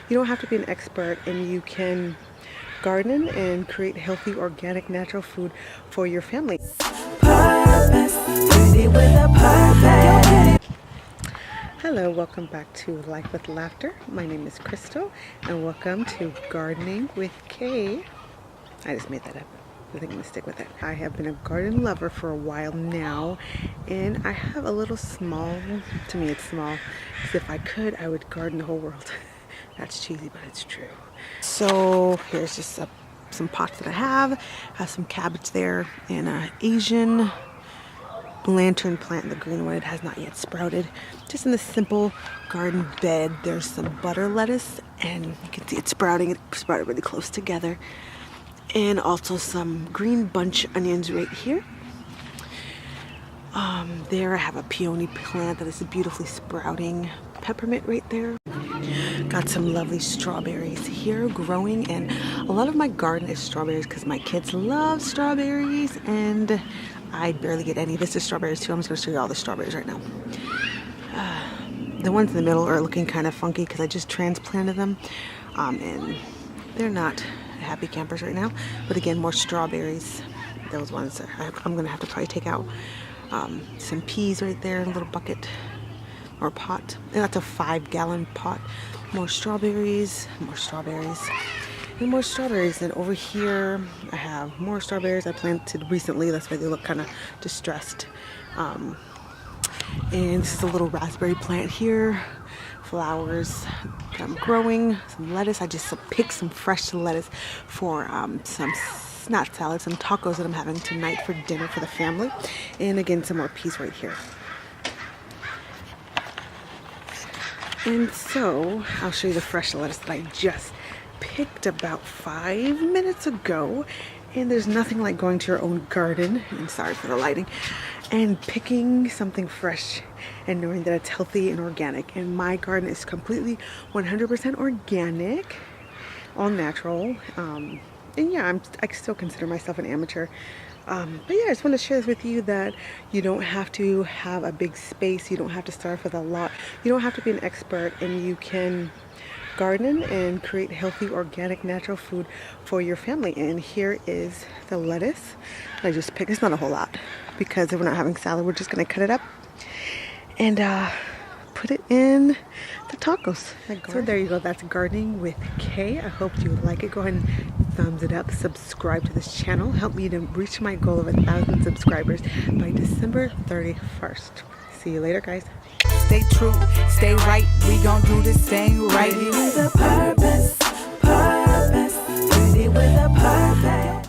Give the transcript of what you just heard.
You don't have to be an expert, and you can garden and create healthy, organic, natural food for your family. Hello, welcome back to Life with Laughter. My name is Krystle, and welcome to Gardening with Kay. I just made that up. I think I'm gonna stick with it. I have been a garden lover for a while now, and I have a little small, to me it's small, because if I could, I would garden the whole world. That's cheesy, but it's true. So here's just some pots that I have some cabbage there, and an Asian lantern plant, the green one. It has not yet sprouted. Just in this simple garden bed, there's some butter lettuce, and you can see it sprouting. It sprouted really close together. And also some green bunch onions right here. There I have a peony plant that is beautifully sprouting. Peppermint right there. Got some lovely strawberries here growing, and a lot of my garden is strawberries because my kids love strawberries and I barely get any. This is strawberries too. I'm just going to show you all the strawberries right now. The ones in the middle are looking kind of funky because I just transplanted them, and they're not happy campers right now. But again, more strawberries. Those ones I'm going to have to probably take out. Some peas right there in a little bucket or pot, and that's a 5-gallon pot. More strawberries, and more strawberries. And over here I have more strawberries I planted recently. That's why they look kind of distressed. And this is a little raspberry plant here. Flowers that I'm growing. Some lettuce. I just picked some fresh lettuce for some not salad, some tacos that I'm having tonight for dinner for the family. And again, some more peas right here. And so I'll show you the fresh lettuce that I just picked about 5 minutes ago. And there's nothing like going to your own garden, and sorry for the lighting, and picking something fresh and knowing that it's healthy and organic. And my garden is completely 100% organic, all natural. And yeah, I still consider myself an amateur. But yeah, I just want to share this with you that you don't have to have a big space. You don't have to start with a lot. You don't have to be an expert, and you can garden and create healthy, organic, natural food for your family. And here is the lettuce I just picked. It's not a whole lot because if we're not having salad, we're just going to cut it up and put it in the tacos. So there you go. That's Gardening with Kay. I hope you like it. Go ahead and thumbs it up. Subscribe to this channel. Help me to reach my goal of 1,000 subscribers by December 31st. See you later, guys. Stay true, stay right. We gon' do this thing right. Pretty with a purpose, pretty with a purpose.